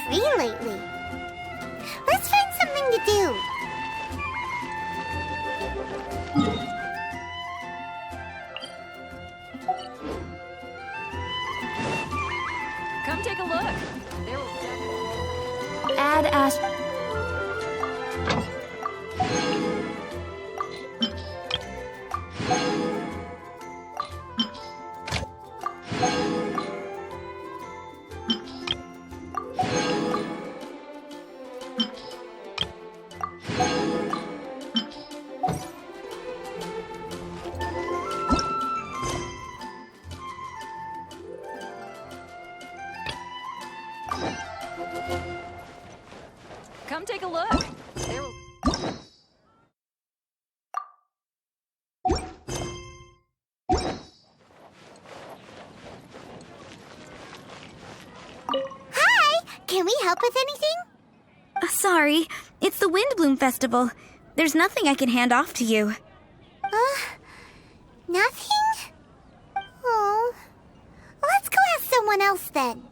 free lately. Let's find something to do. Come take a look. There will Add Ash. Come take a look. There will Hi! Can we help with anything? Sorry, it's the Windbloom Festival. There's nothing I can hand off to you. Nothing? Oh. Let's go ask someone else then.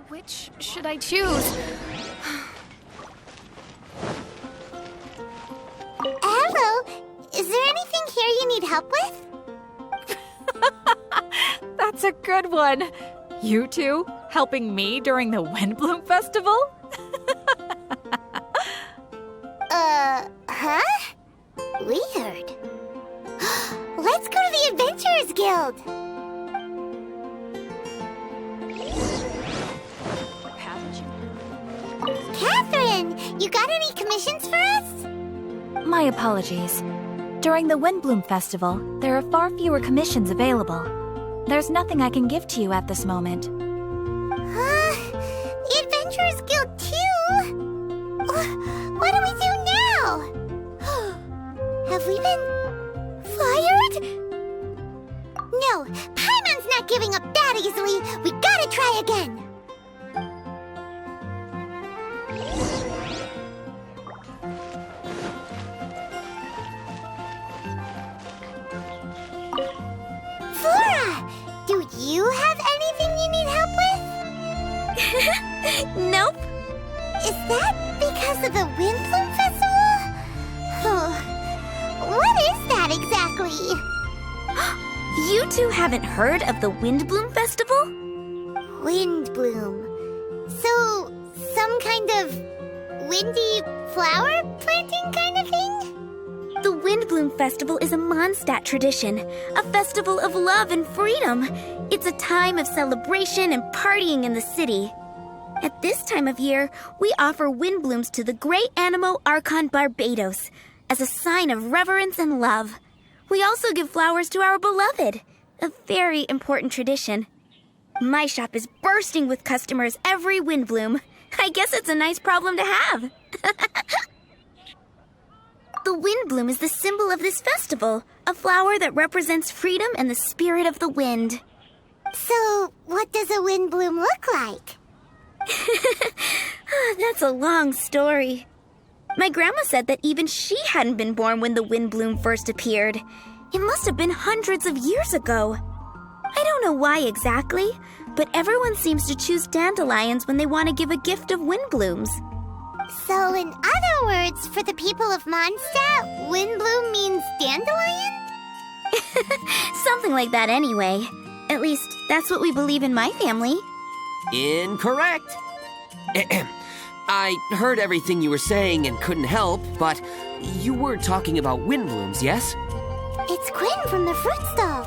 Which should I choose? Hello. Is there anything here you need help with? That's a good one. You two helping me during the Windbloom Festival? Huh? Weird. Let's go to the Adventurers Guild. Haven't you? Catherine, you got any commissions for us? My apologies. During the Windbloom Festival, there are far fewer commissions available. There's nothing I can give to you at this moment. The Adventurers Guild too? What do we do now? Have we been fired? No, Paimon's not giving up that easily. We gotta try again. Flora, do you have anything you need help with? Nope. Is that because of the Windbloom Festival? What is that exactly? You two haven't heard of the Windbloom Festival? Windbloom. So, some kind of windy flower planting kind of thing? The Windbloom Festival is a Mondstadt tradition, a festival of love and freedom. It's a time of celebration and partying in the city. At this time of year, we offer windblooms to the Great Animo Archon Barbados as a sign of reverence and love. We also give flowers to our beloved, a very important tradition. My shop is bursting with customers every windbloom. I guess it's a nice problem to have. The windbloom is the symbol of this festival, a flower that represents freedom and the spirit of the wind. So, what does a windbloom look like? That's a long story. My grandma said that even she hadn't been born when the windbloom first appeared. It must have been hundreds of years ago. I don't know why exactly, but everyone seems to choose dandelions when they want to give a gift of windblooms. So, in other words, for the people of Mondstadt, windbloom means dandelion? Something like that anyway. At least, that's what we believe in my family. Incorrect. I heard everything you were saying and couldn't help, but you were talking about windblooms, yes? It's Quinn from the fruit stall.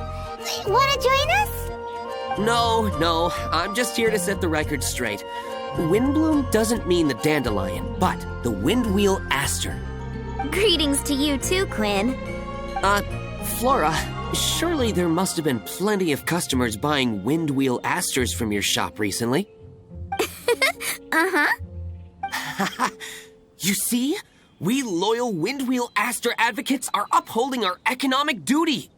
Wanna join us? No, I'm just here to set the record straight. Windbloom doesn't mean the dandelion, but the windwheel aster. Greetings to you too, Quinn. Flora, surely there must have been plenty of customers buying windwheel asters from your shop recently. Uh-huh. You see? We loyal windwheel aster advocates are upholding our economic duty.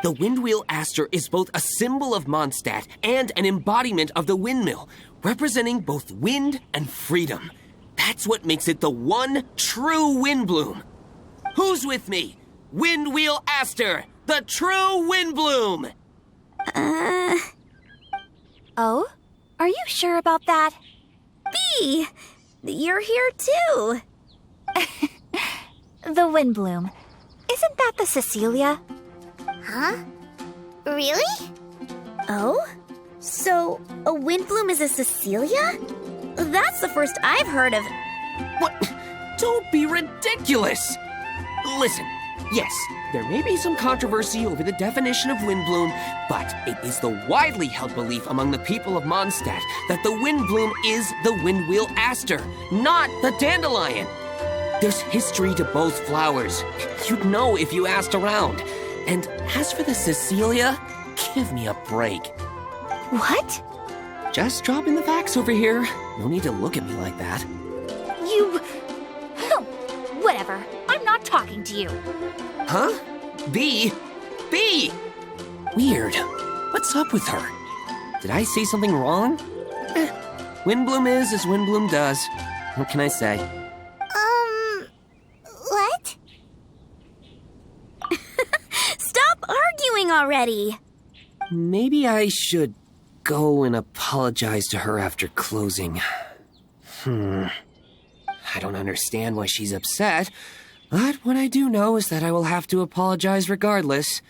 The windwheel aster is both a symbol of Mondstadt and an embodiment of the windmill, representing both wind and freedom. That's what makes it the one true windbloom. Who's with me? Windwheel aster, the true windbloom! Oh? Are you sure about that? Bee! You're here too. The Windbloom. Isn't that the Cecilia? Huh? Really? Oh? So, a Windbloom is a Cecilia? That's the first I've heard of. What? Don't be ridiculous! Listen, yes, there may be some controversy over the definition of Windbloom, but it is the widely held belief among the people of Mondstadt that the Windbloom is the Windwheel Aster, not the dandelion. There's history to both flowers. You'd know if you asked around. And as for the Cecilia, give me a break. What? Just dropping the facts over here. No need to look at me like that. You... Oh, whatever. I'm not talking to you. Huh? Bee? Bee! Weird. What's up with her? Did I say something wrong? Windbloom is as Windbloom does. What can I say? What? Stop arguing already. Maybe I should go and apologize to her after closing. I don't understand why she's upset, but what I do know is that I will have to apologize regardless.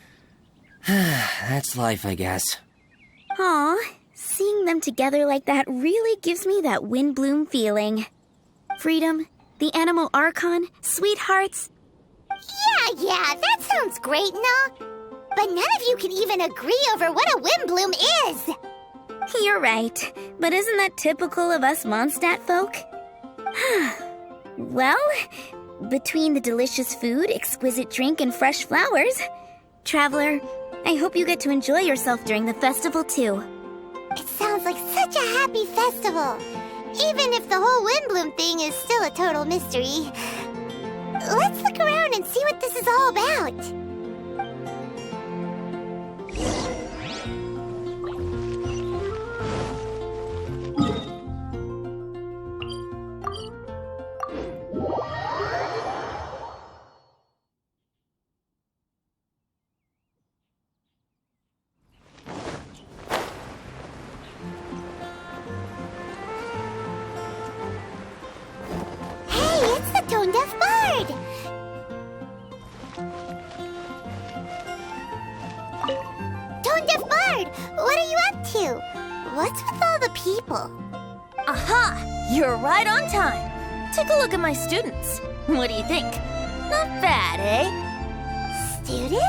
That's life, I guess. Aw, seeing them together like that really gives me that Windbloom feeling. Freedom, the Animal Archon, sweethearts. Yeah, that sounds great, no? But none of you can even agree over what a Windbloom is. You're right, but isn't that typical of us Mondstadt folk? Well, between the delicious food, exquisite drink, and fresh flowers, Traveler, I hope you get to enjoy yourself during the festival too. It sounds like such a happy festival. Even if the whole Windbloom thing is still a total mystery. Let's look around and see what this is all about. Tone-deaf bird! Tone-deaf bird! What are you up to? What's with all the people? Aha! You're right on time. Take a look at my students. What do you think? Not bad, eh? Students?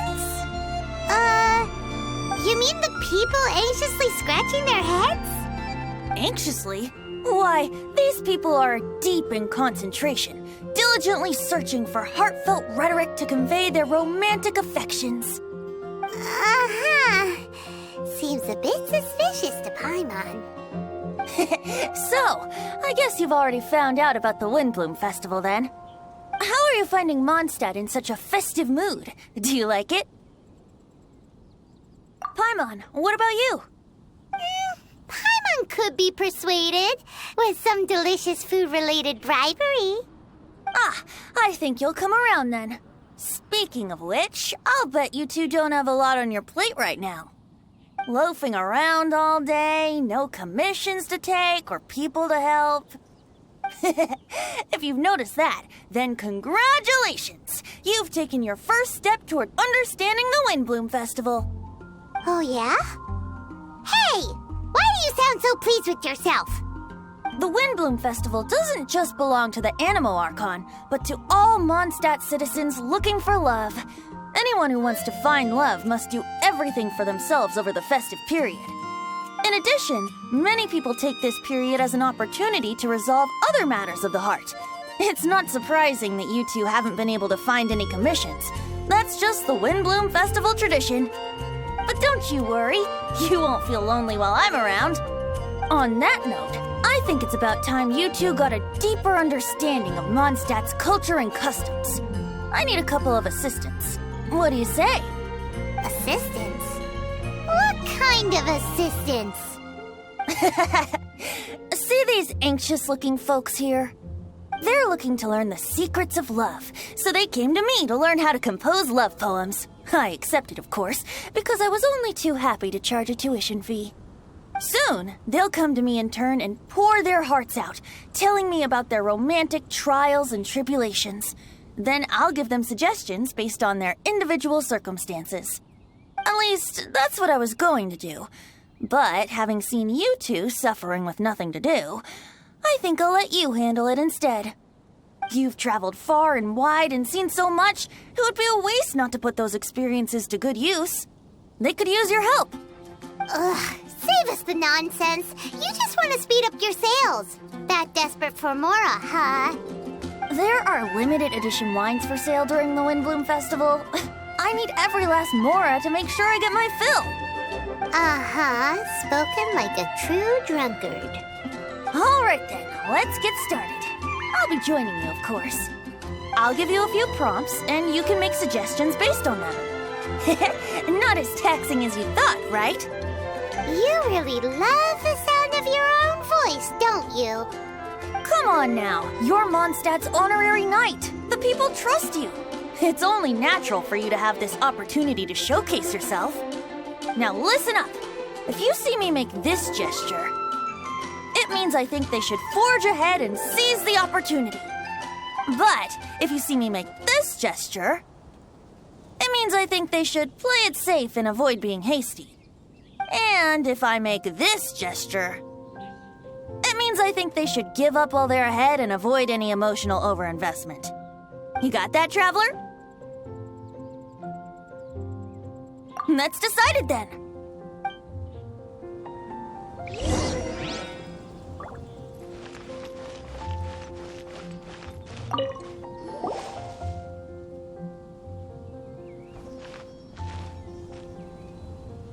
You mean the people anxiously scratching their heads? Anxiously? Why, these people are deep in concentration, diligently searching for heartfelt rhetoric to convey their romantic affections. Uh-huh. Seems a bit suspicious to Paimon. So, I guess you've already found out about the Windbloom Festival then. How are you finding Mondstadt in such a festive mood? Do you like it? Paimon, what about you? Paimon could be persuaded with some delicious food-related bribery. Ah, I think you'll come around then. Speaking of which, I'll bet you two don't have a lot on your plate right now. Loafing around all day, no commissions to take or people to help. If you've noticed that, then congratulations! You've taken your first step toward understanding the Windbloom Festival. Oh, yeah? Hey! Why do you sound so pleased with yourself? The Windbloom Festival doesn't just belong to the Animal Archon, but to all Mondstadt citizens looking for love. Anyone who wants to find love must do everything for themselves over the festive period. In addition, many people take this period as an opportunity to resolve other matters of the heart. It's not surprising that you two haven't been able to find any commissions. That's just the Windbloom Festival tradition. But don't you worry, you won't feel lonely while I'm around. On that note, I think it's about time you two got a deeper understanding of Mondstadt's culture and customs. I need a couple of assistants. What do you say? Assistance? What kind of assistance? See these anxious-looking folks here? They're looking to learn the secrets of love, so they came to me to learn how to compose love poems. I accepted, of course, because I was only too happy to charge a tuition fee. Soon, they'll come to me in turn and pour their hearts out, telling me about their romantic trials and tribulations. Then I'll give them suggestions based on their individual circumstances. At least, that's what I was going to do. But having seen you two suffering with nothing to do, I think I'll let you handle it instead. You've traveled far and wide and seen so much, it would be a waste not to put those experiences to good use. They could use your help. Ugh, save us the nonsense. You just want to speed up your sales. That desperate for Mora, huh? There are limited edition wines for sale during the Windbloom Festival. I need every last Mora to make sure I get my fill. Uh-huh, spoken like a true drunkard. All right then, let's get started. I'll be joining you, of course. I'll give you a few prompts, and you can make suggestions based on them. Not as taxing as you thought, right? You really love the sound of your own voice, don't you? Come on now, you're Mondstadt's honorary knight. The people trust you. It's only natural for you to have this opportunity to showcase yourself. Now listen up. If you see me make this gesture, it means I think they should forge ahead and seize the opportunity. But if you see me make this gesture, it means I think they should play it safe and avoid being hasty. And if I make this gesture, it means I think they should give up while they're ahead and avoid any emotional overinvestment. You got that, traveler? That's decided then.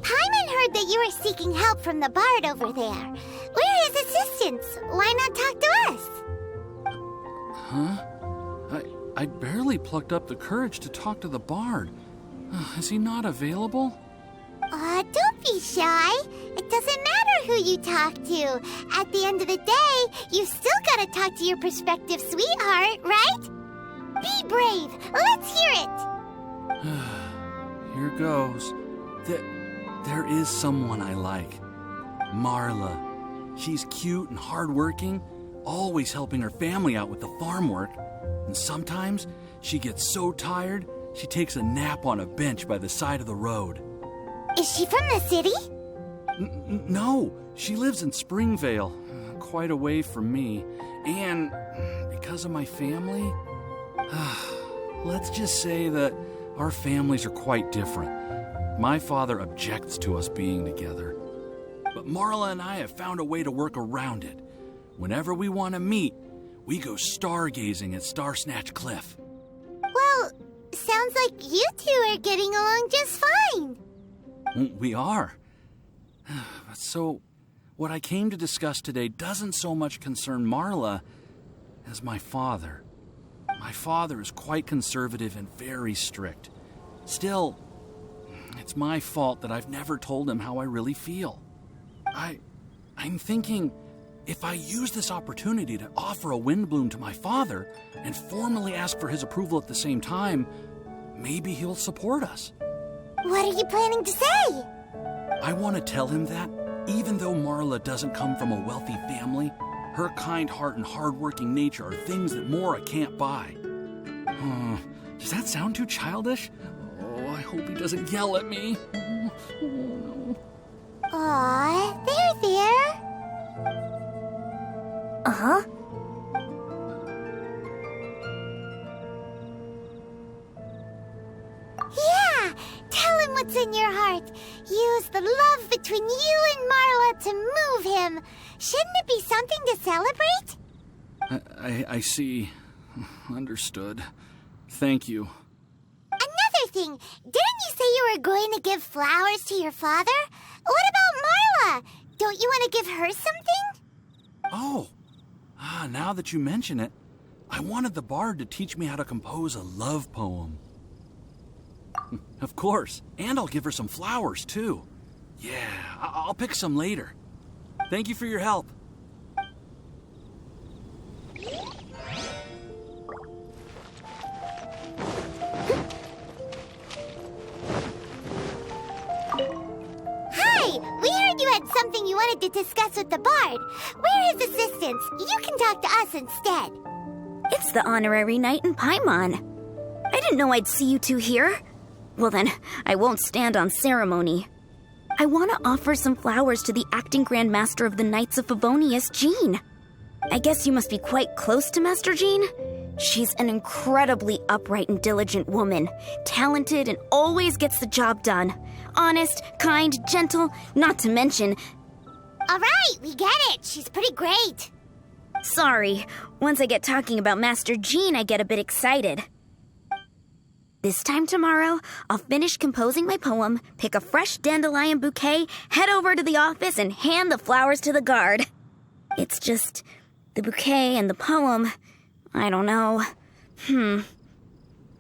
Paimon heard that you were seeking help from the bard over there. We're his assistants. Why not talk to us? Huh? I barely plucked up the courage to talk to the bard. Is he not available? Don't be shy. It doesn't matter who you talk to. At the end of the day, you still gotta talk to your prospective sweetheart, right? Be brave. Let's hear it. Here goes. There is someone I like. Marla. She's cute and hardworking, always helping her family out with the farm work. And sometimes she gets so tired, she takes a nap on a bench by the side of the road. Is she from the city? No, she lives in Springvale, quite away from me. And because of my family, let's just say that our families are quite different. My father objects to us being together. But Marla and I have found a way to work around it. Whenever we want to meet, we go stargazing at Star Snatch Cliff. Well, sounds like you two are getting along just fine. We are. So, what I came to discuss today doesn't so much concern Marla as my father. My father is quite conservative and very strict. Still, it's my fault that I've never told him how I really feel. I'm thinking, if I use this opportunity to offer a Windbloom to my father and formally ask for his approval at the same time, maybe he'll support us. What are you planning to say? I want to tell him that, even though Marla doesn't come from a wealthy family, her kind heart and hardworking nature are things that Mora can't buy. Does that sound too childish? Oh, I hope he doesn't yell at me. Oh, no. Aw, there. Uh-huh. Yeah, tell him what's in your heart. Use the love between you and Marla to move him. Shouldn't it be something to celebrate? I see. Understood. Thank you. Another thing, didn't you say you were going to give flowers to your father? What about Marla? Don't you want to give her something? Oh, now that you mention it, I wanted the bard to teach me how to compose a love poem. Of course, and I'll give her some flowers, too. Yeah, I'll pick some later. Thank you for your help. Hi, Hey, we heard you had something you wanted to discuss with the Bard. We're his assistants. You can talk to us instead. It's the honorary knight in Paimon. I didn't know I'd see you two here. Well then, I won't stand on ceremony. I want to offer some flowers to the acting Grand Master of the Knights of Favonius, Jean. I guess you must be quite close to Master Jean? She's an incredibly upright and diligent woman, talented and always gets the job done. Honest, kind, gentle, not to mention... All right, we get it. She's pretty great. Sorry, once I get talking about Master Jean, I get a bit excited. This time tomorrow, I'll finish composing my poem, pick a fresh dandelion bouquet, head over to the office, and hand the flowers to the guard. It's just... the bouquet and the poem... I don't know.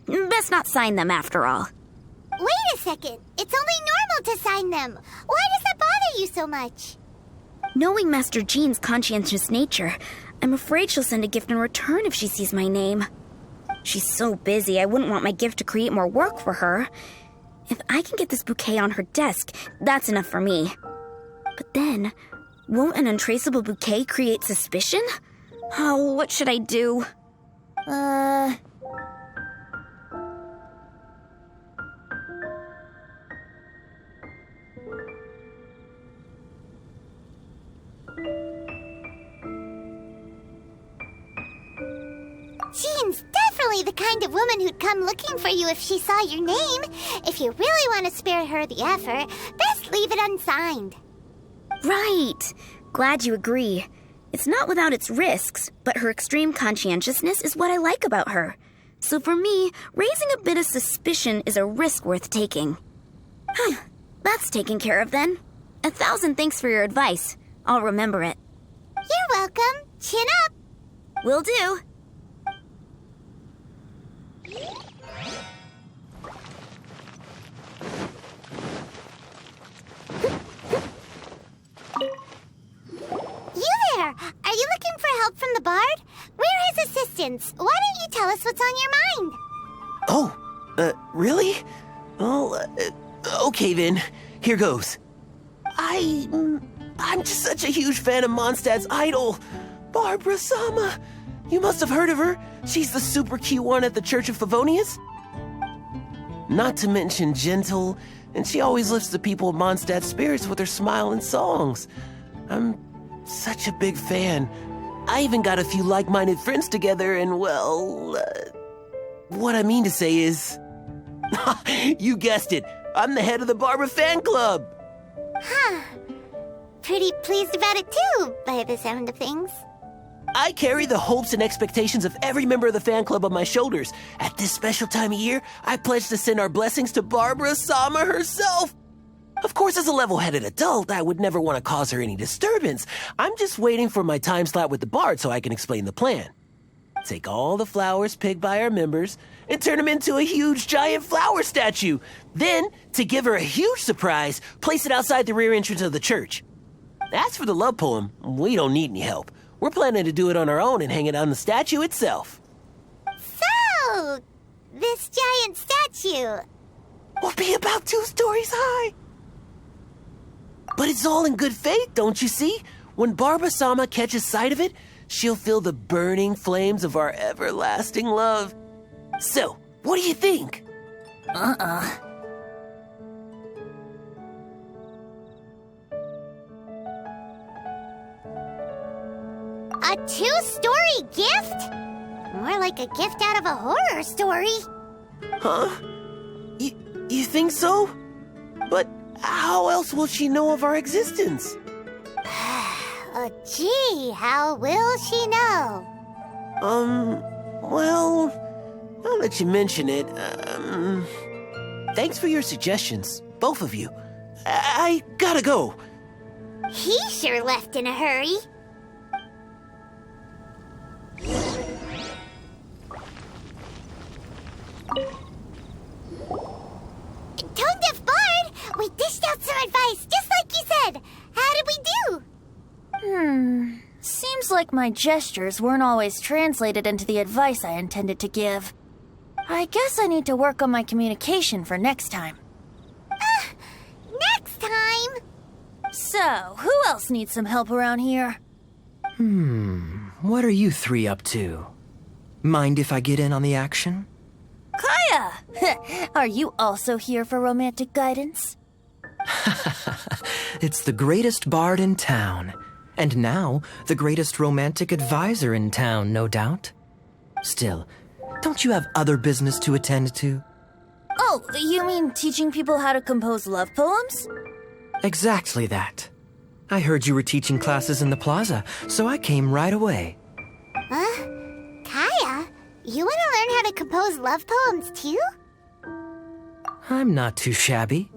Best not sign them after all. Wait a second. It's only normal to sign them. Why does that bother you so much? Knowing Master Jean's conscientious nature, I'm afraid she'll send a gift in return if she sees my name. She's so busy, I wouldn't want my gift to create more work for her. If I can get this bouquet on her desk, that's enough for me. But then, won't an untraceable bouquet create suspicion? Oh, what should I do? Jean's definitely the kind of woman who'd come looking for you if she saw your name. If you really want to spare her the effort, best leave it unsigned. Right. Glad you agree. It's not without its risks, but her extreme conscientiousness is what I like about her. So for me, raising a bit of suspicion is a risk worth taking. That's taken care of then. 1,000 thanks for your advice. I'll remember it. You're welcome. Chin up. Will do. You there! Are you looking for help from the Bard? We're his assistants. Why don't you tell us what's on your mind? Oh, really? Well, okay then. Here goes. I'm just such a huge fan of Mondstadt's idol, Barbara Sama. You must have heard of her. She's the super cute one at the Church of Favonius. Not to mention gentle, and she always lifts the people of Mondstadt's spirits with her smile and songs. I'm such a big fan. I even got a few like-minded friends together, and well, what I mean to say is... You guessed it. I'm the head of the Barbara fan club. Huh. Pretty pleased about it too, by the sound of things. I carry the hopes and expectations of every member of the fan club on my shoulders. At this special time of year, I pledge to send our blessings to Barbara Sama herself. Of course, as a level-headed adult, I would never want to cause her any disturbance. I'm just waiting for my time slot with the Bard so I can explain the plan. Take all the flowers picked by our members and turn them into a huge giant flower statue. Then, to give her a huge surprise, place it outside the rear entrance of the church. As for the love poem, we don't need any help. We're planning to do it on our own and hang it on the statue itself. So, this giant statue... will be about 2 stories high. But it's all in good faith, don't you see? When Barbara Sama catches sight of it, she'll feel the burning flames of our everlasting love. So, what do you think? A 2-story gift? More like a gift out of a horror story. Huh? You think so? But how else will she know of our existence? Oh, gee, how will she know? Well, now that you mention it, thanks for your suggestions, both of you. I gotta go. He sure left in a hurry. Tone Deaf Bard! We dished out some advice, just like you said. How did we do? Seems like my gestures weren't always translated into the advice I intended to give. I guess I need to work on my communication for next time. Next time. So, who else needs some help around here? What are you three up to? Mind if I get in on the action? Kaya! Are you also here for romantic guidance? It's the greatest bard in town. And now, the greatest romantic advisor in town, no doubt. Still, don't you have other business to attend to? Oh, you mean teaching people how to compose love poems? Exactly that. I heard you were teaching classes in the plaza, so I came right away. Huh? Kaya, you want to learn how to compose love poems too? I'm not too shabby.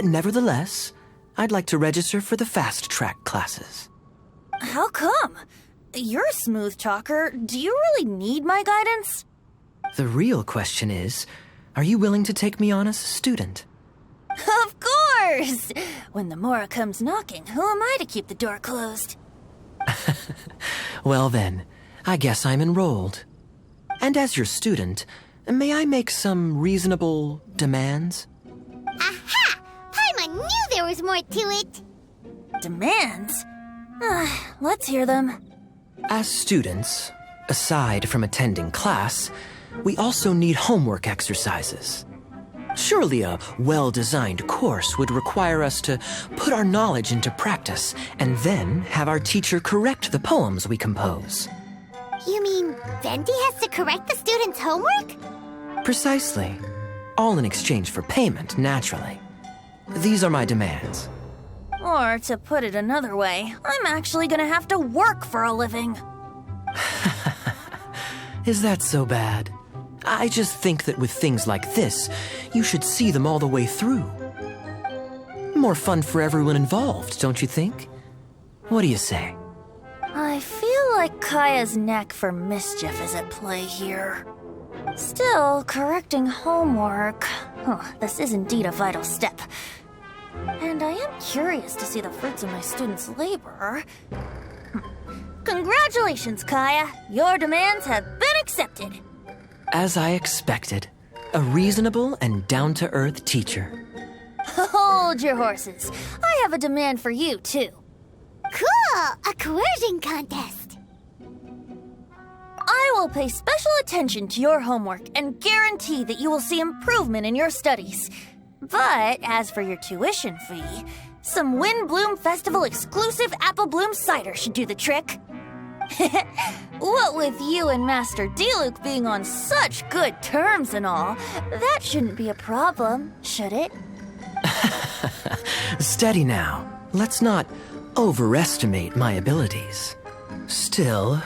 Nevertheless, I'd like to register for the fast track classes. How come? You're a smooth talker. Do you really need my guidance? The real question is, are you willing to take me on as a student? Of course! When the Mora comes knocking, who am I to keep the door closed? Well then, I guess I'm enrolled. And as your student, may I make some reasonable demands? Aha! Paimon knew there was more to it! Demands? Let's hear them. As students, aside from attending class, we also need homework exercises. Surely a well-designed course would require us to put our knowledge into practice and then have our teacher correct the poems we compose. You mean Venti has to correct the students' homework? Precisely. All in exchange for payment, naturally. These are my demands. Or, to put it another way, I'm actually gonna have to work for a living. Is that so bad? I just think that with things like this, you should see them all the way through. More fun for everyone involved, don't you think? What do you say? I feel like Kaya's knack for mischief is at play here. Still, correcting homework... this is indeed a vital step. And I am curious to see the fruits of my students' labor. Congratulations, Kaya! Your demands have been accepted. As I expected, a reasonable and down-to-earth teacher. Hold your horses. I have a demand for you, too. Cool! A coercion contest! I will pay special attention to your homework and guarantee that you will see improvement in your studies. But as for your tuition fee, some Wind Bloom Festival exclusive apple bloom cider should do the trick. What with you and Master Diluc being on such good terms and all, that shouldn't be a problem, should it? Steady now. Let's not overestimate my abilities. Still,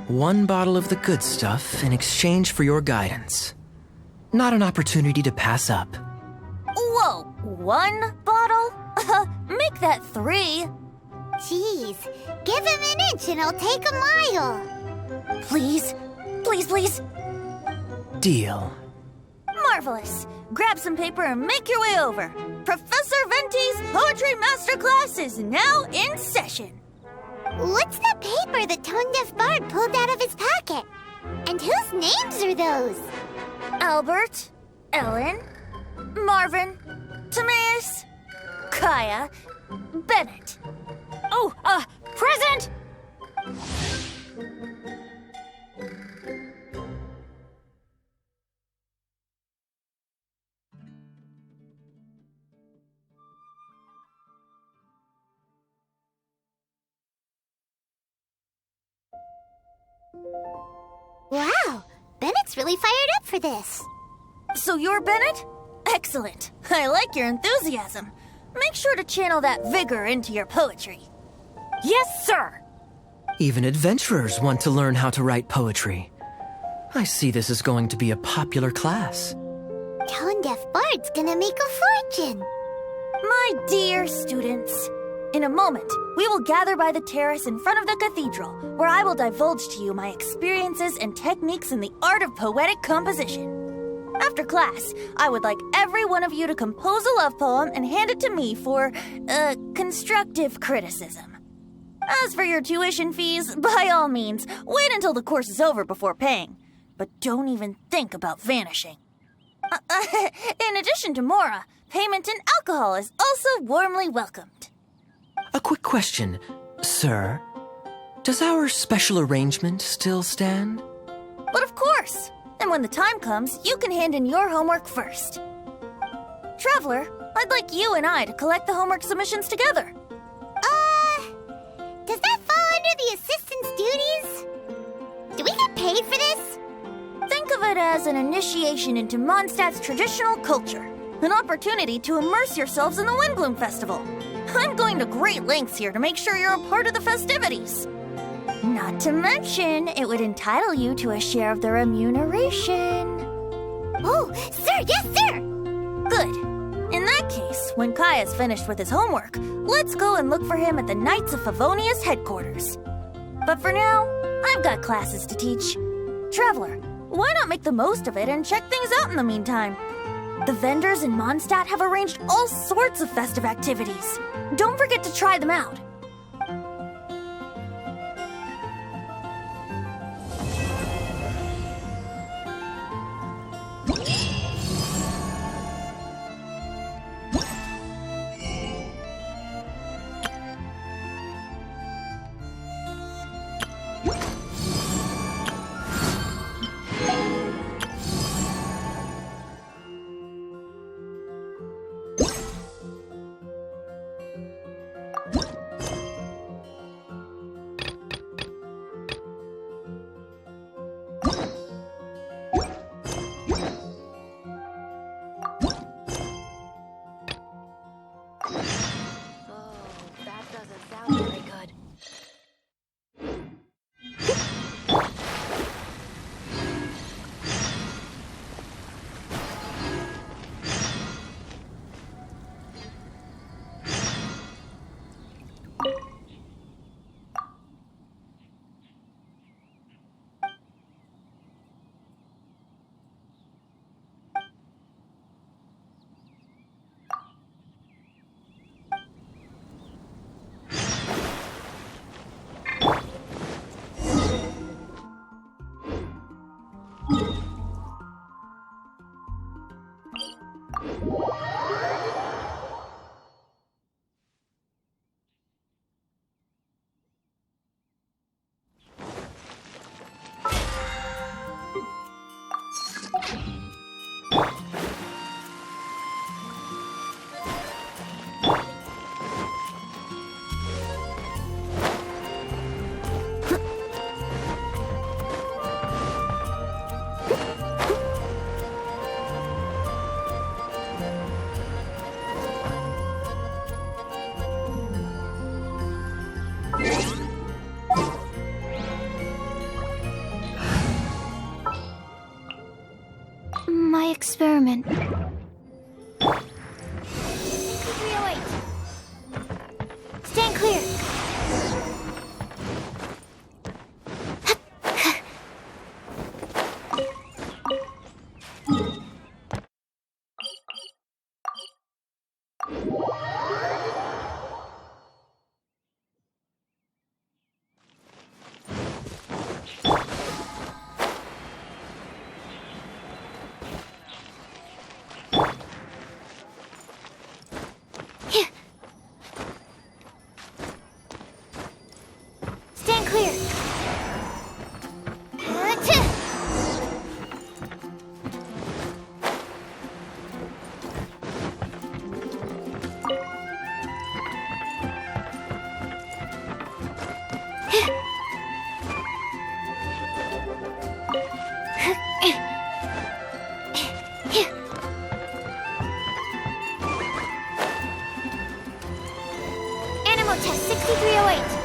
one bottle of the good stuff in exchange for your guidance. Not an opportunity to pass up. Whoa, one bottle? Make that 3. Jeez, give him an inch and I'll take a mile. Please, please, please. Deal. Marvelous. Grab some paper and make your way over. Professor Venti's Poetry Masterclass is now in session. What's the paper the tone-deaf bard pulled out of his pocket? And whose names are those? Albert, Ellen, Marvin, Timaeus, Kaya, Bennett. Oh, present! Wow, Bennett's really fired up for this. So you're Bennett? Excellent. I like your enthusiasm. Make sure to channel that vigor into your poetry. Yes, sir! Even adventurers want to learn how to write poetry. I see this is going to be a popular class. Tone-deaf bard's gonna make a fortune. My dear students, in a moment, we will gather by the terrace in front of the cathedral, where I will divulge to you my experiences and techniques in the art of poetic composition. After class, I would like every one of you to compose a love poem and hand it to me for, constructive criticism. As for your tuition fees, by all means, wait until the course is over before paying. But don't even think about vanishing. In addition to Mora, payment in alcohol is also warmly welcomed. A quick question, sir. Does our special arrangement still stand? But of course! And when the time comes, you can hand in your homework first. Traveler, I'd like you and I to collect the homework submissions together. Does that fall under the assistant's duties? Do we get paid for this? Think of it as an initiation into Mondstadt's traditional culture. An opportunity to immerse yourselves in the Windbloom Festival. I'm going to great lengths here to make sure you're a part of the festivities. Not to mention, it would entitle you to a share of the remuneration. Oh, sir, yes, sir! Good. In that case, when Kai is finished with his homework, let's go and look for him at the Knights of Favonius headquarters. But for now, I've got classes to teach. Traveler, why not make the most of it and check things out in the meantime? The vendors in Mondstadt have arranged all sorts of festive activities. Don't forget to try them out. My experiment. 308. Stand clear. Stand clear. Animal test 6308.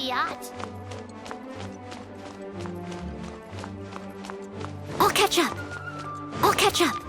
Biatch. I'll catch up. I'll catch up.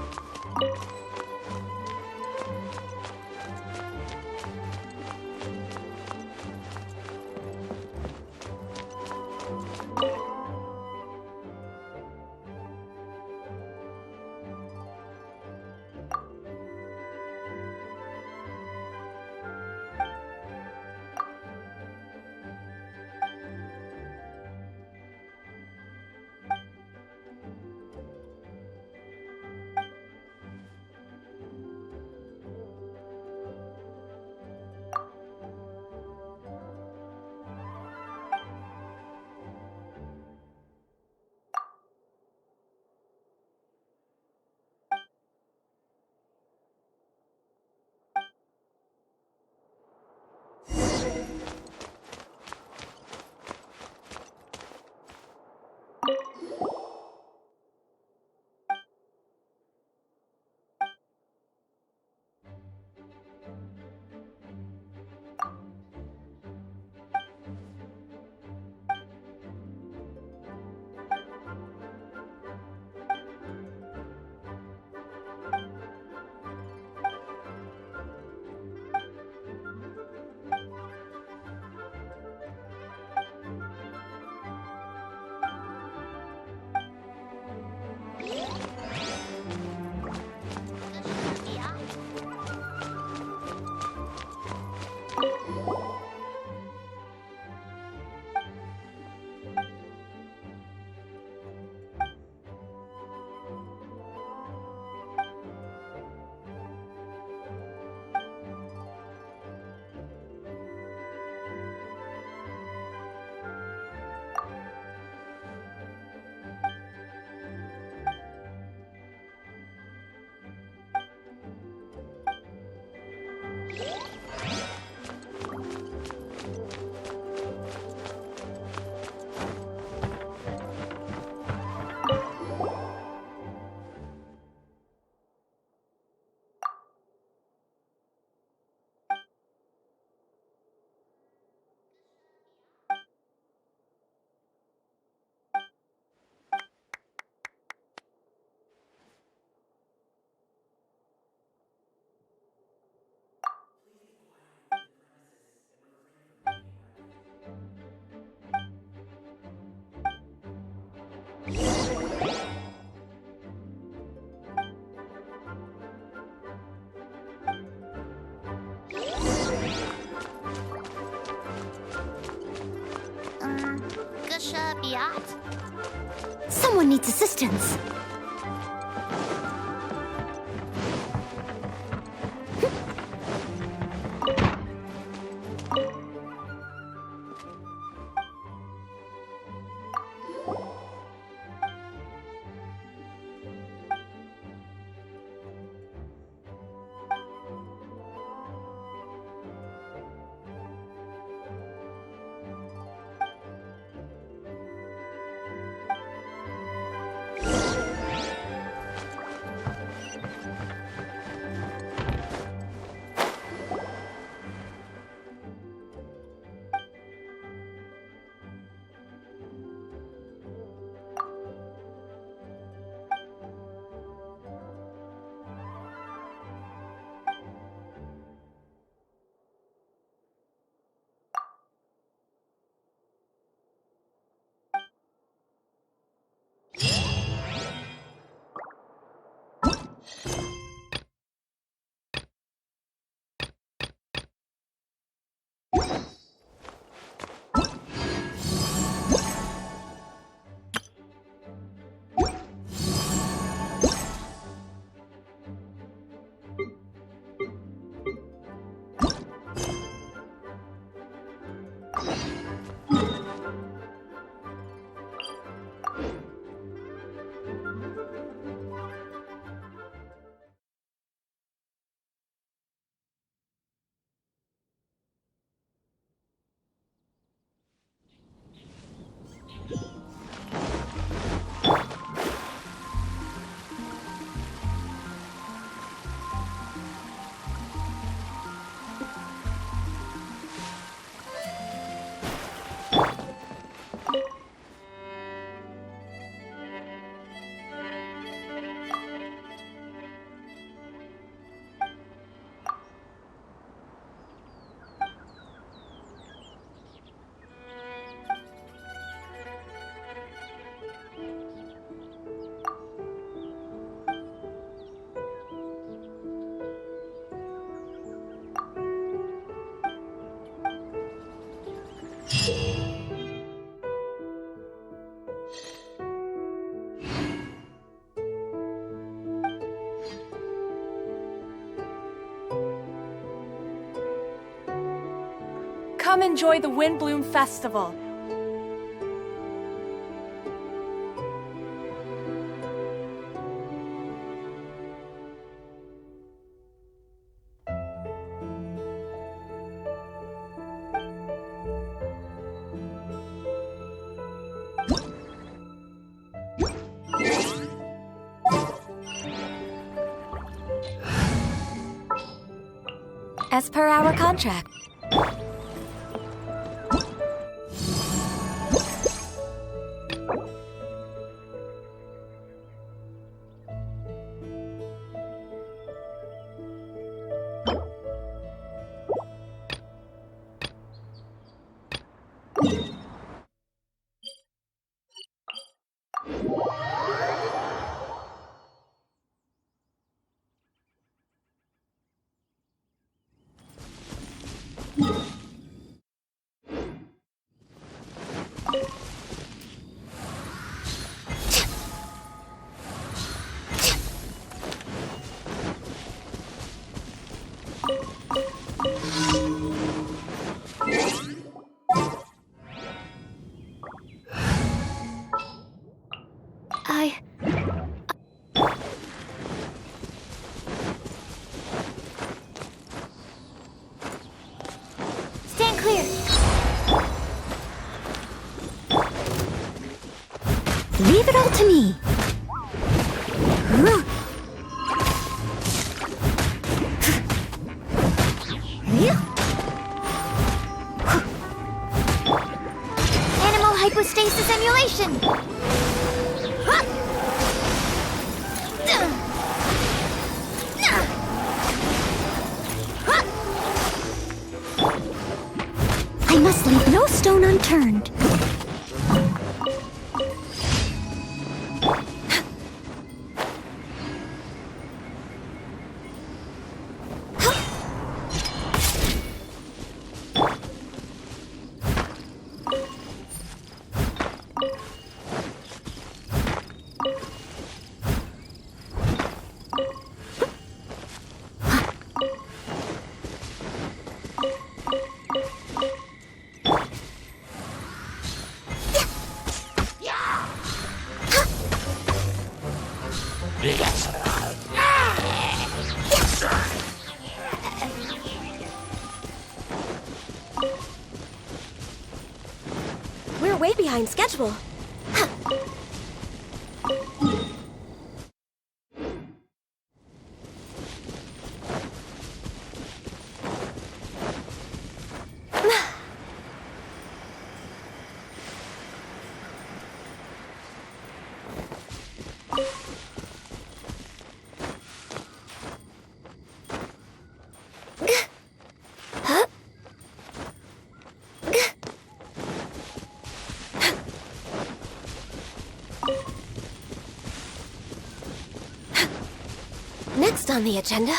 Someone needs assistance. Come enjoy the Windbloom Festival. As per our contract. Stand clear. Leave it all to me. Animal hypostasis emulation. I must leave no stone unturned. We're way behind schedule. Next on the agenda.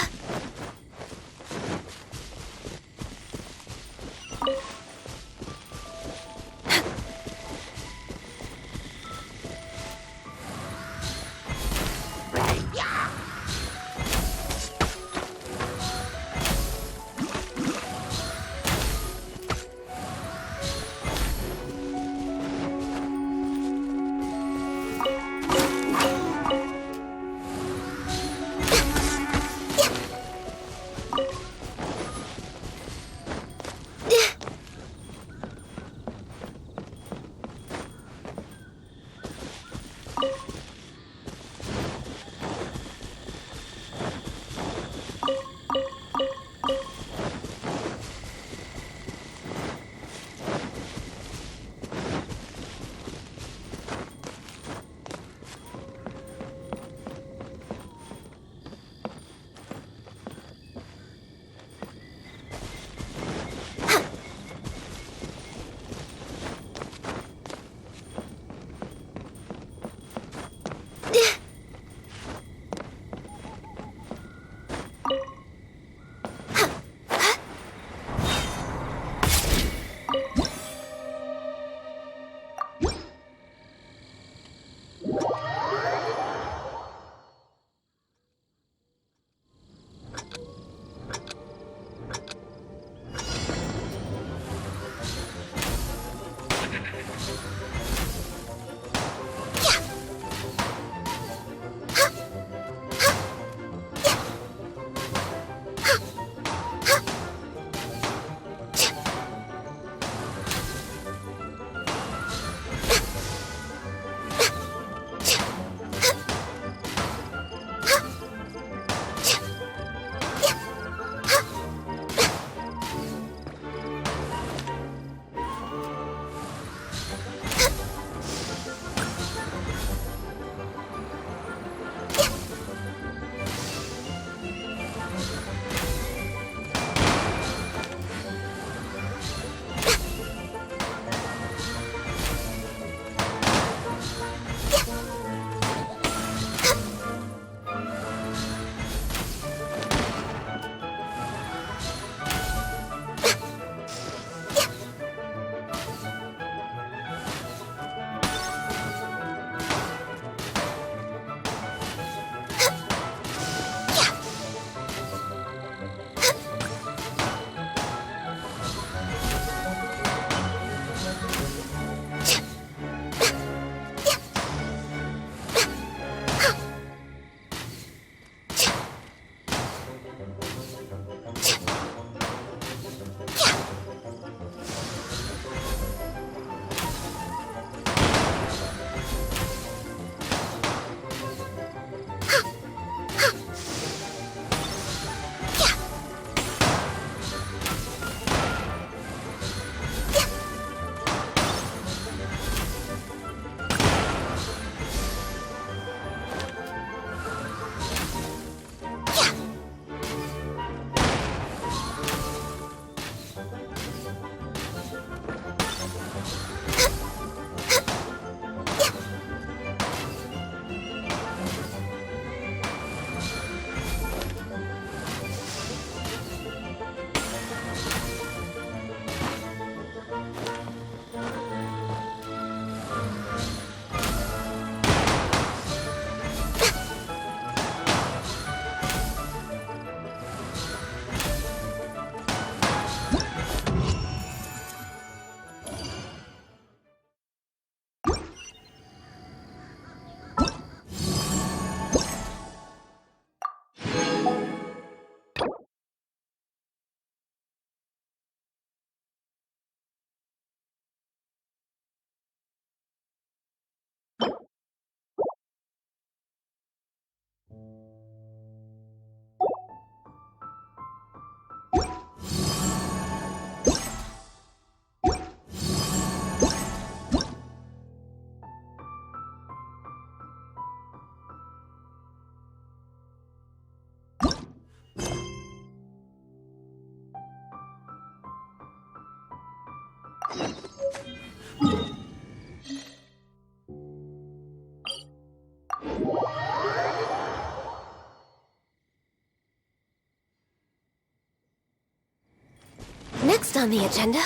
Next on the agenda?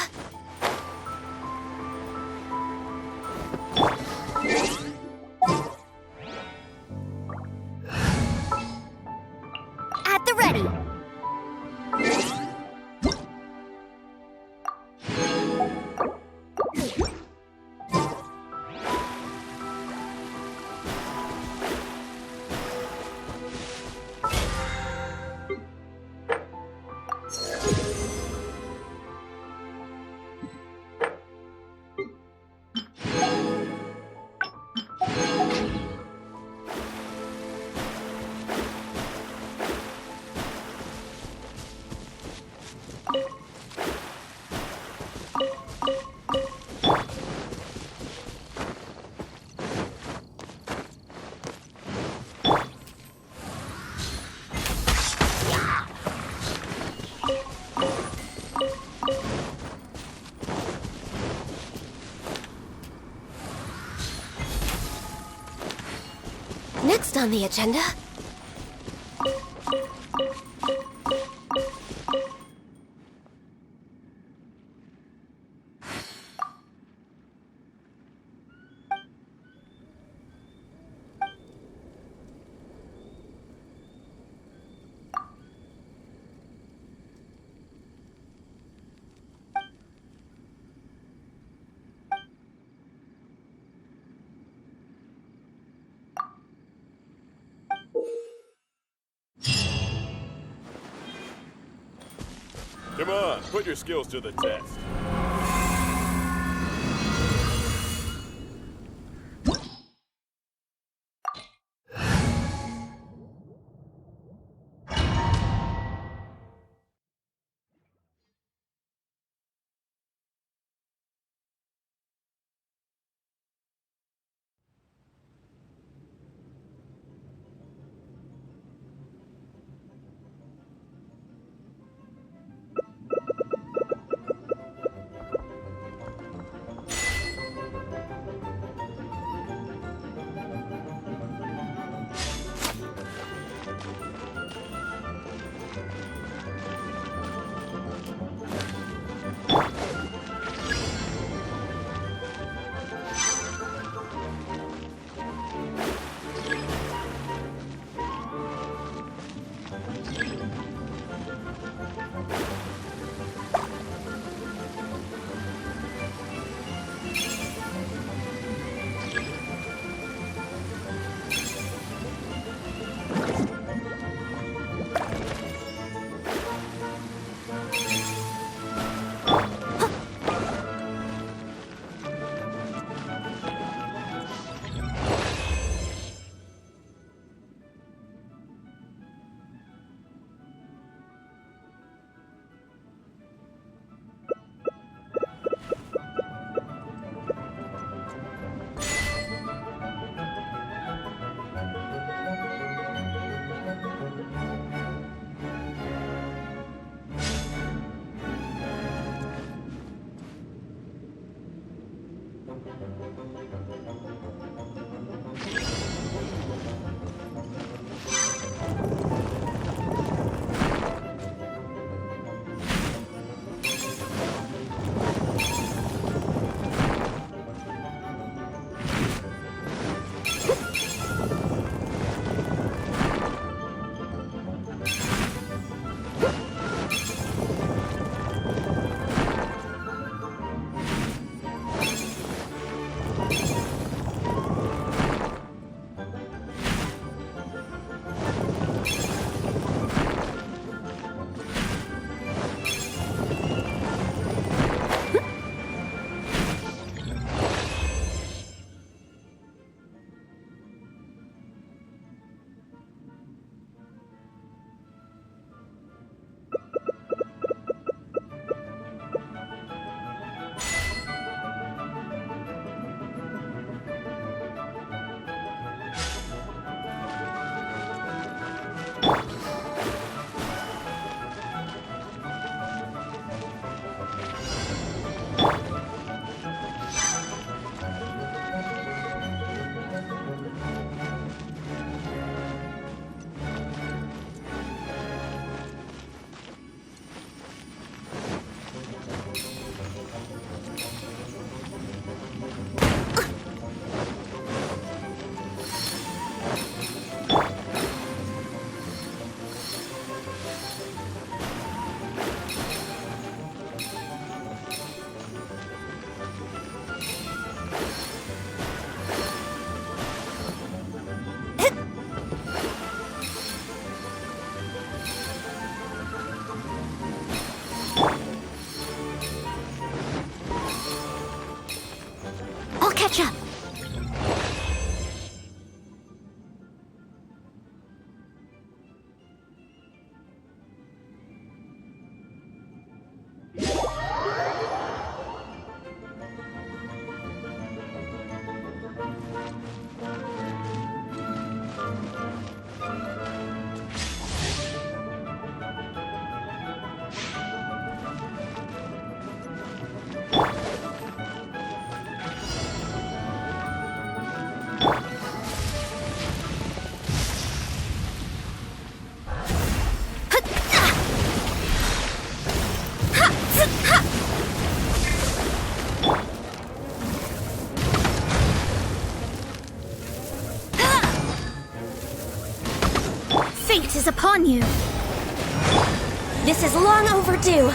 At the ready. Next on the agenda? Come on, put your skills to the test. catch up. Fate is upon you. This is long overdue.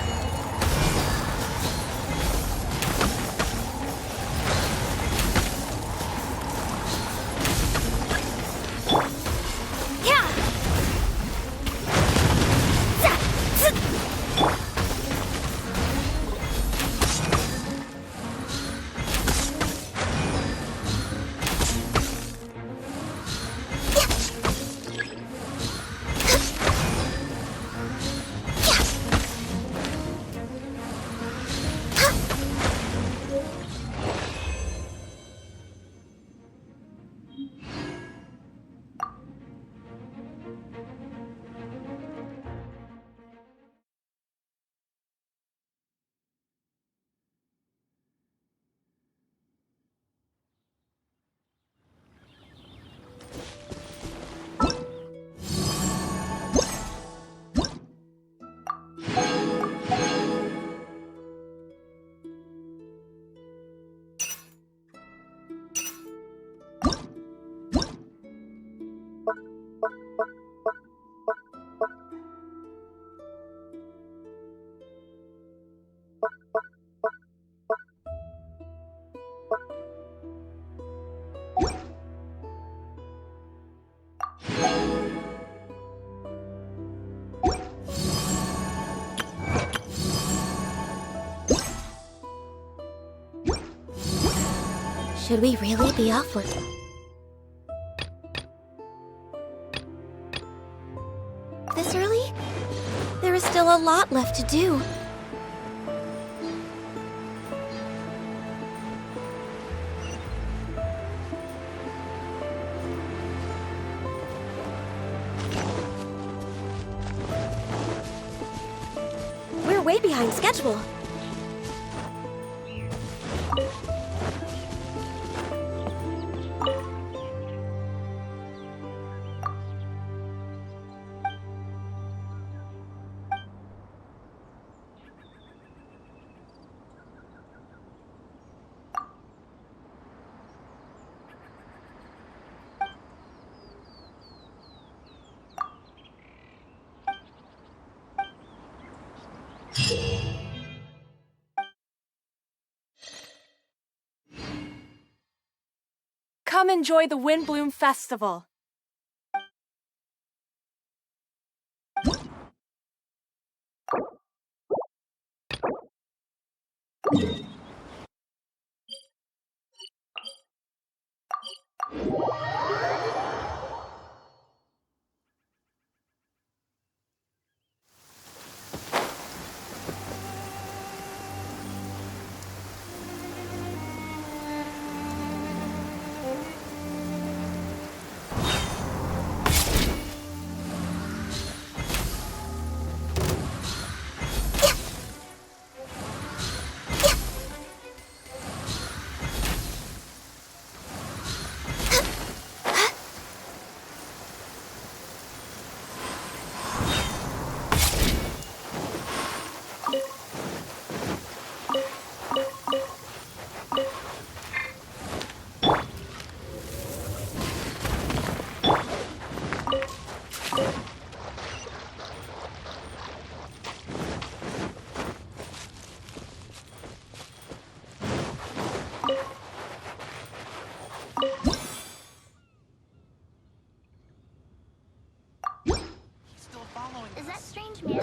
Should we really be off work? This early? There is still a lot left to do. We're way behind schedule. Come enjoy the Windbloom Festival. Is that strange man?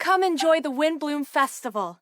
Come enjoy the Windbloom Festival.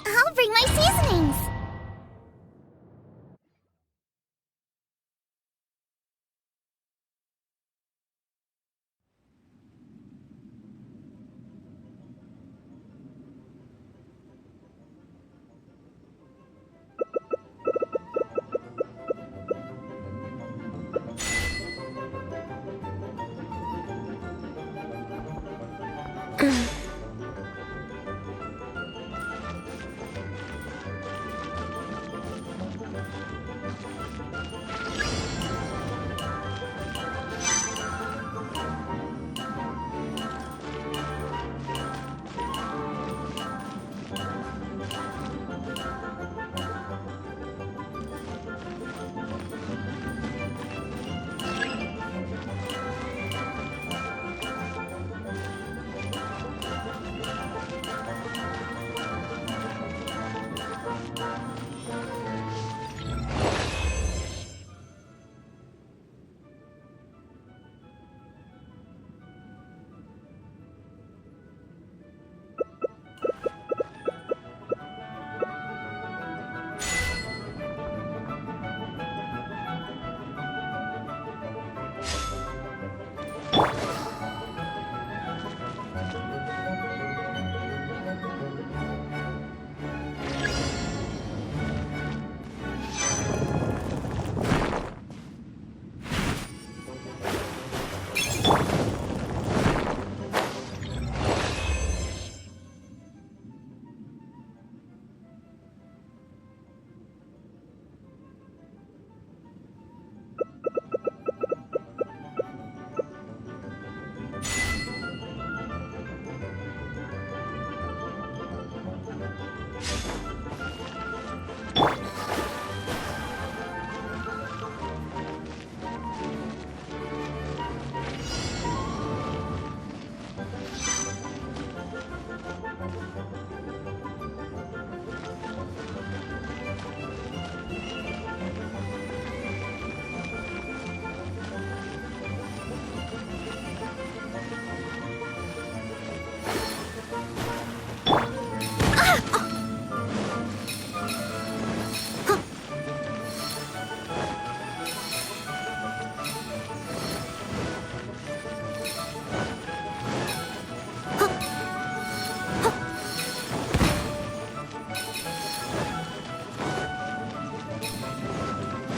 I'll bring my seasonings.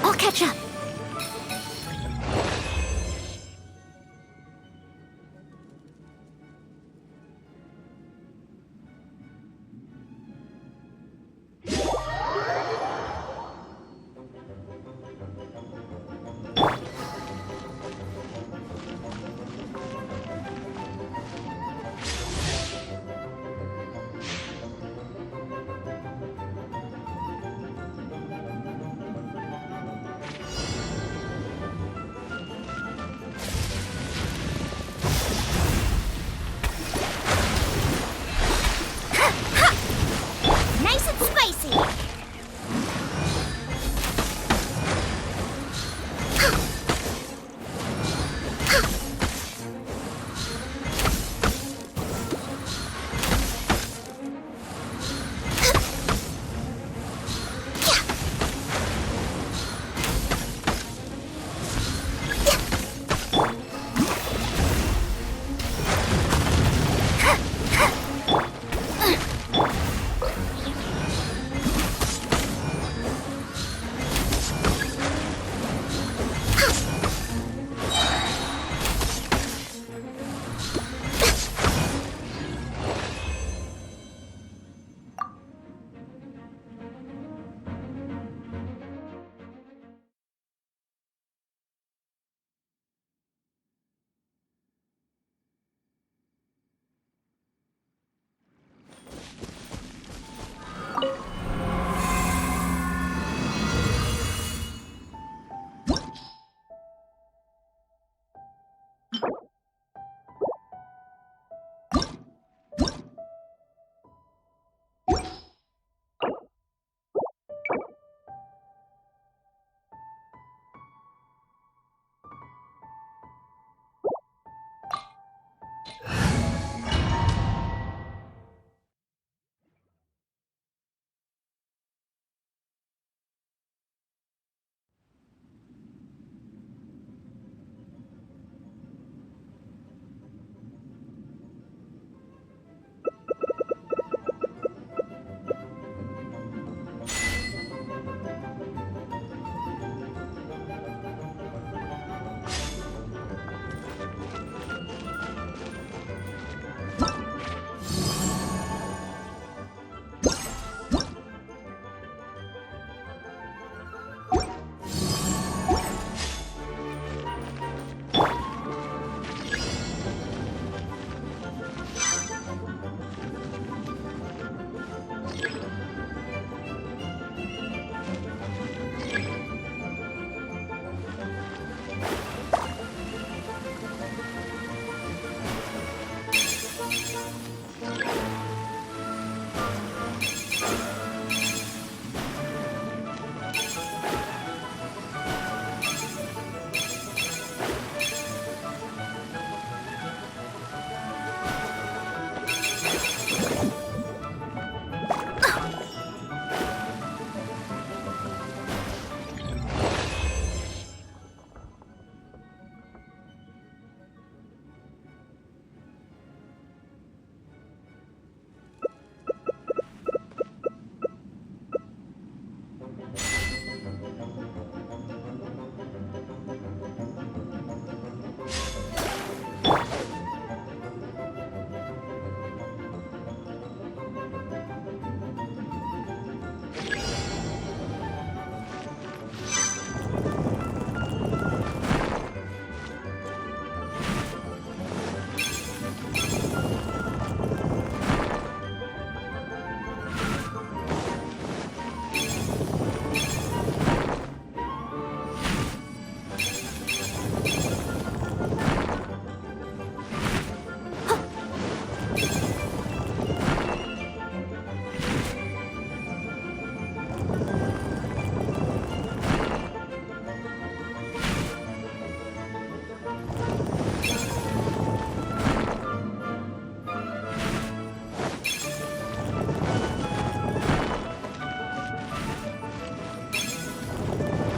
I'll catch up.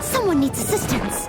Someone needs assistance.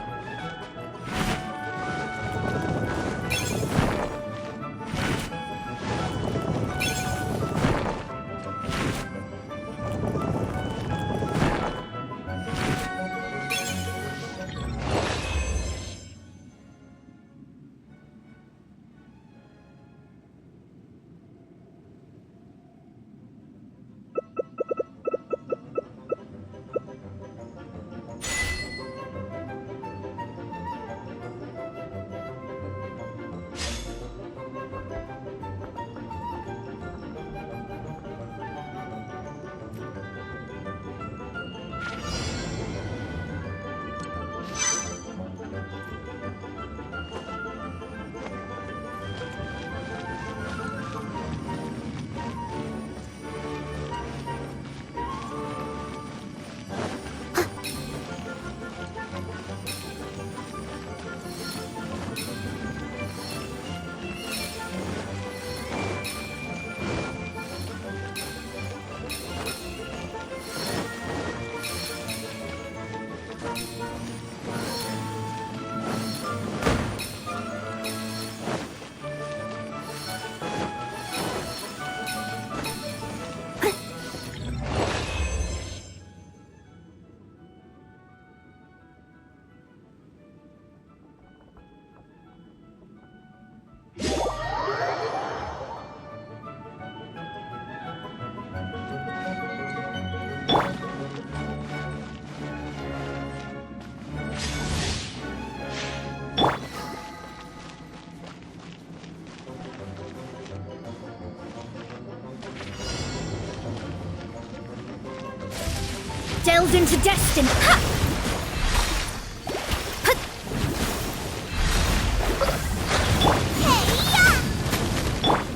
Delve into destiny. Ha!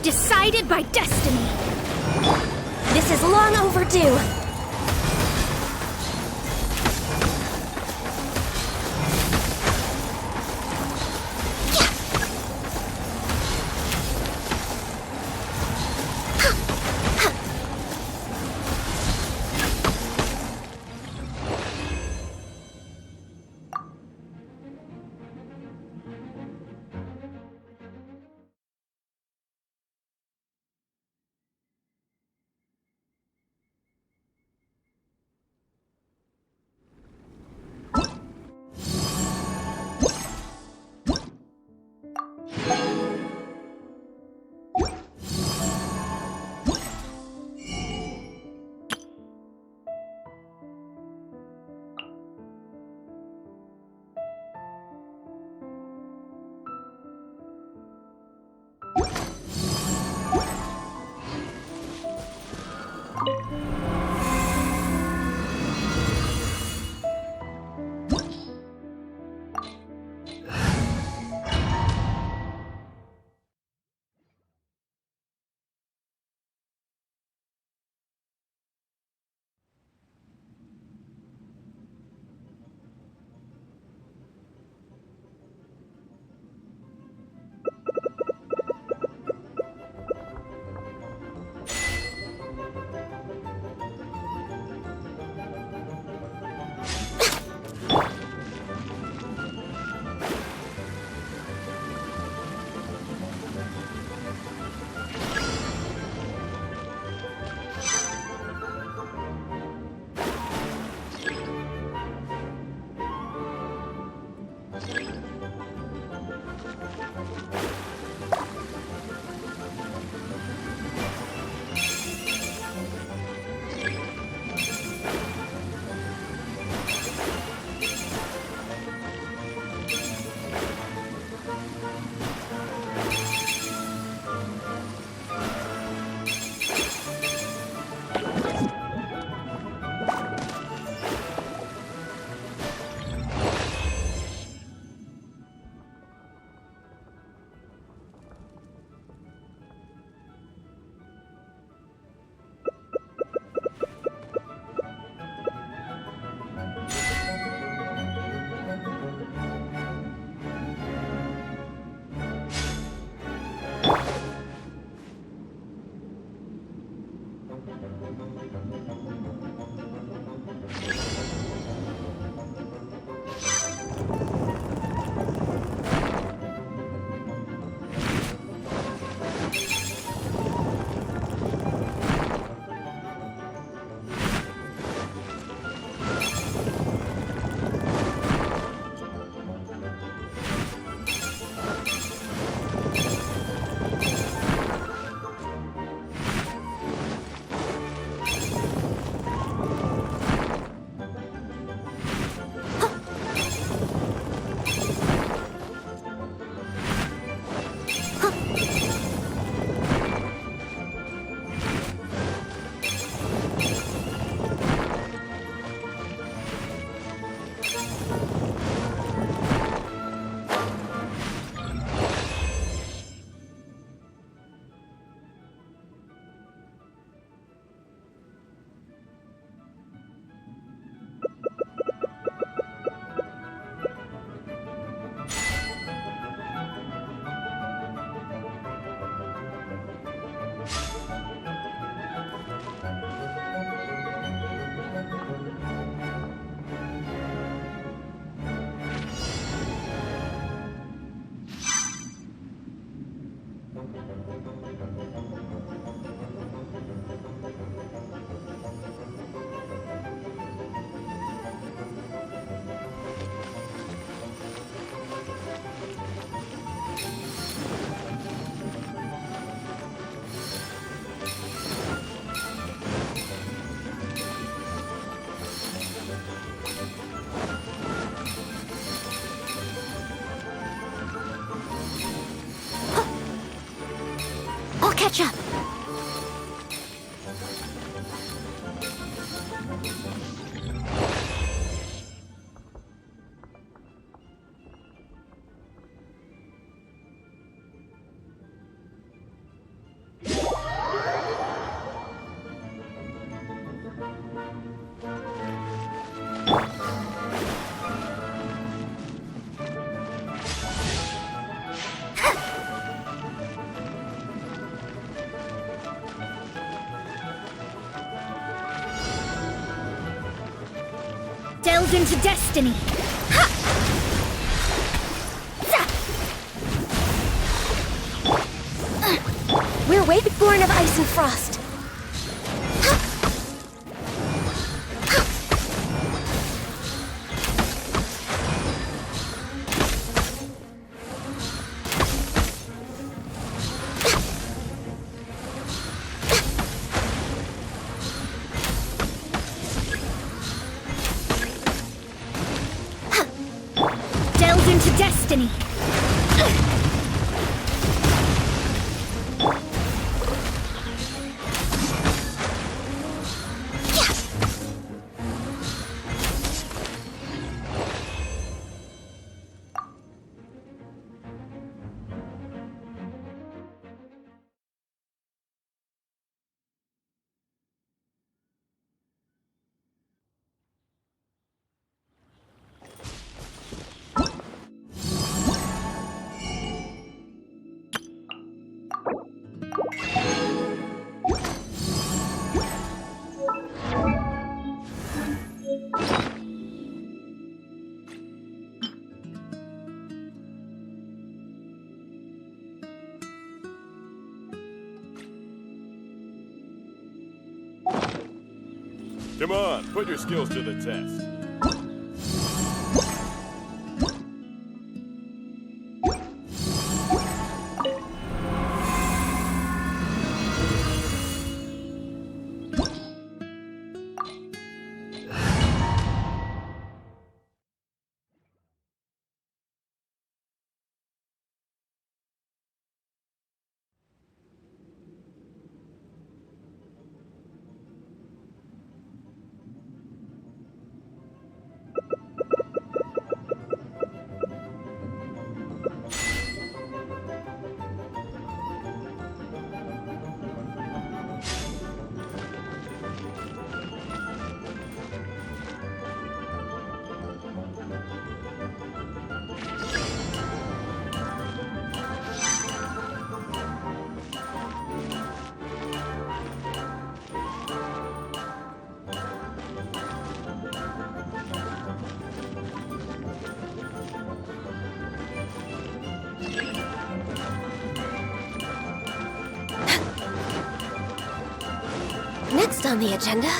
Decided by destiny. This is long overdue. catch up. Delve into destiny. Ha! We're born of ice and frost. Delve into destiny. Come on, put your skills to the test. Next on the agenda.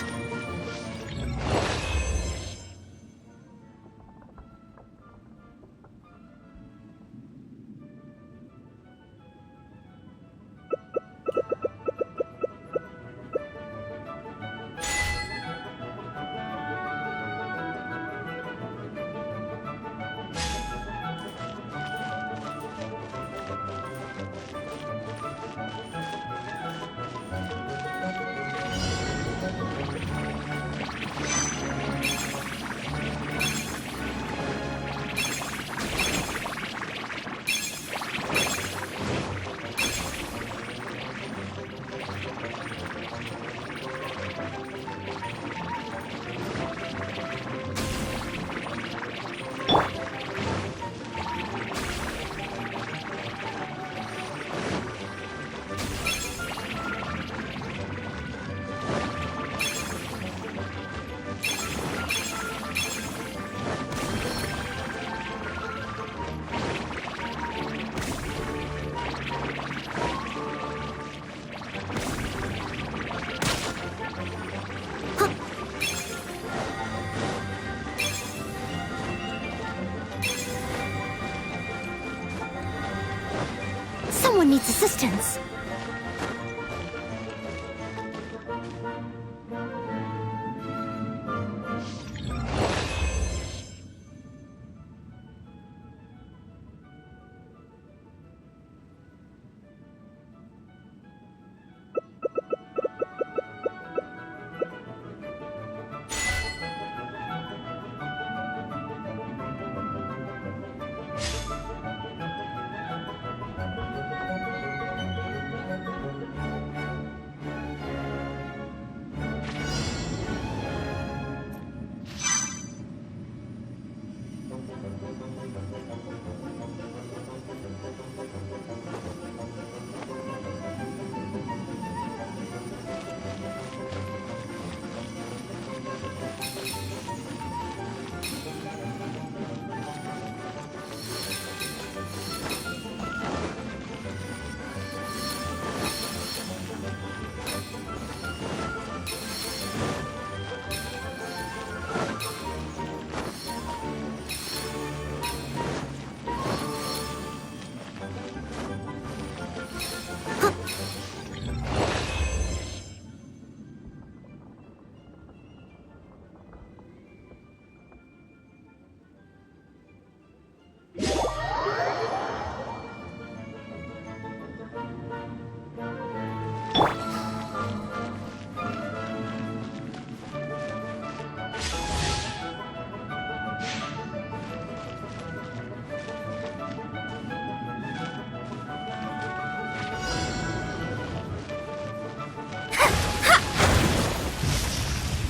Someone needs assistance.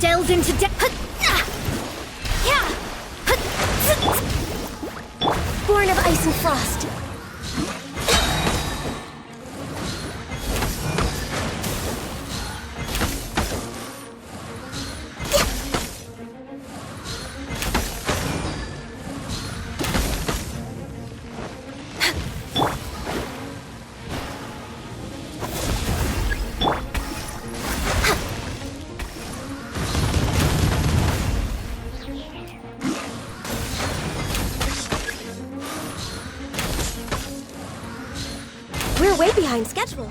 delves into Born of ice and frost. We're way behind schedule.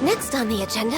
Next on the agenda...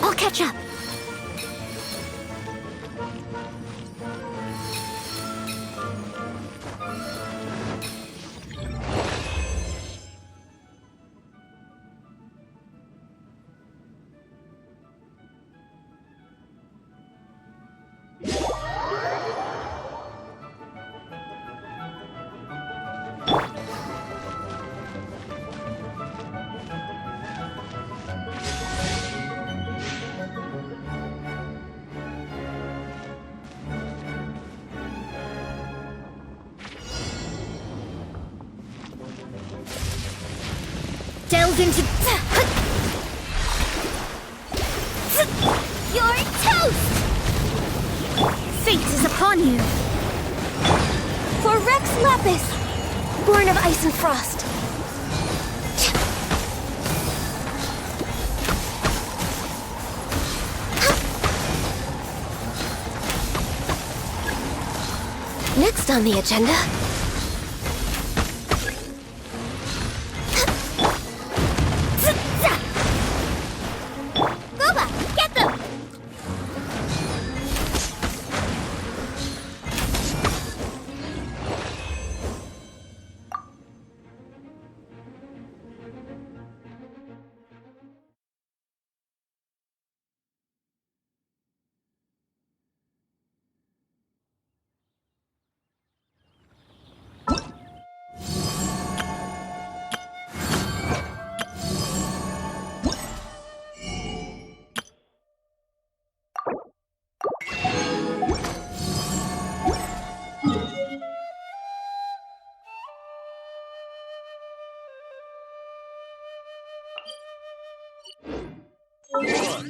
I'll catch up. delves into... You're toast! Fate is upon you. For Rex Lapis, born of ice and frost. Next on the agenda...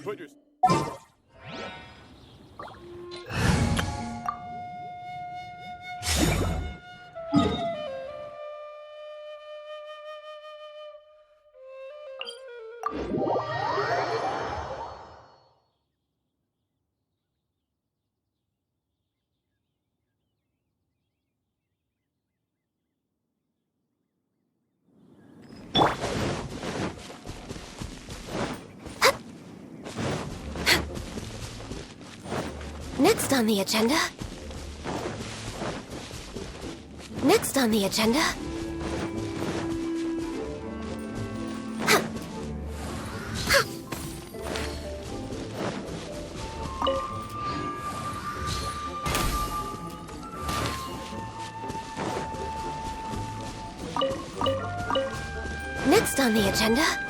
put your... Next on the agenda. Next on the agenda. Next on the agenda.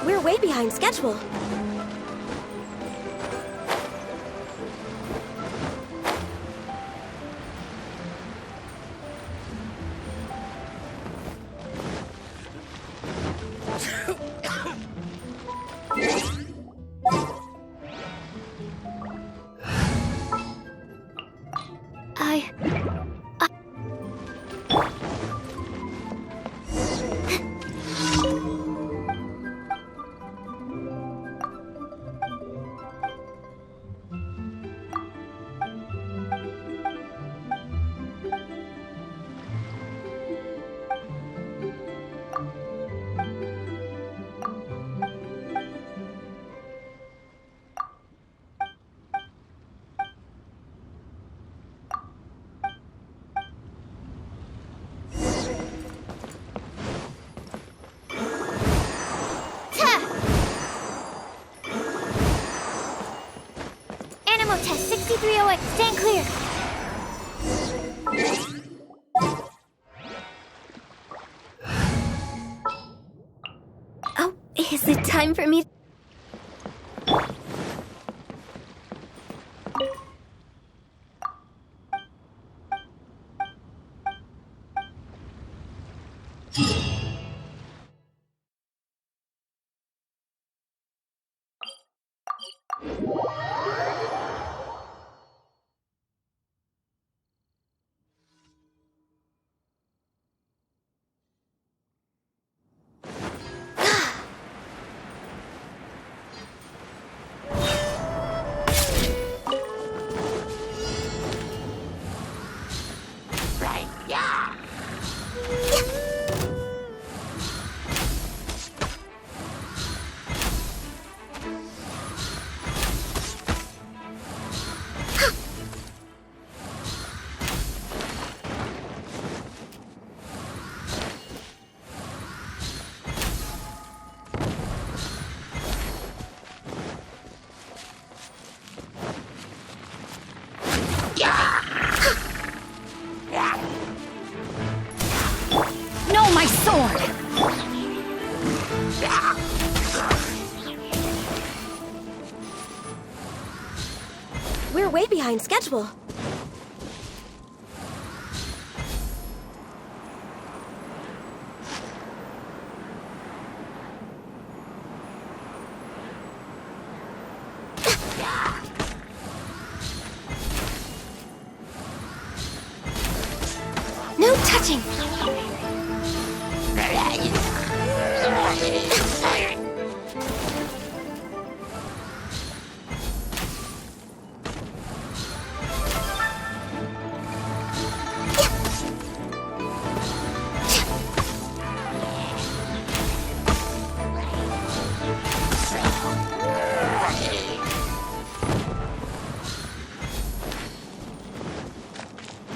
We're way behind schedule. Stand clear. Oh, is it time for me? No, my sword! We're way behind schedule. No touching!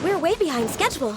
We're way behind schedule.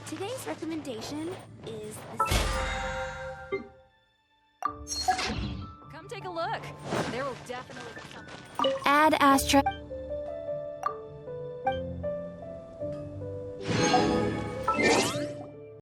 Today's recommendation is Come take a look. There will definitely be something. Add Astra.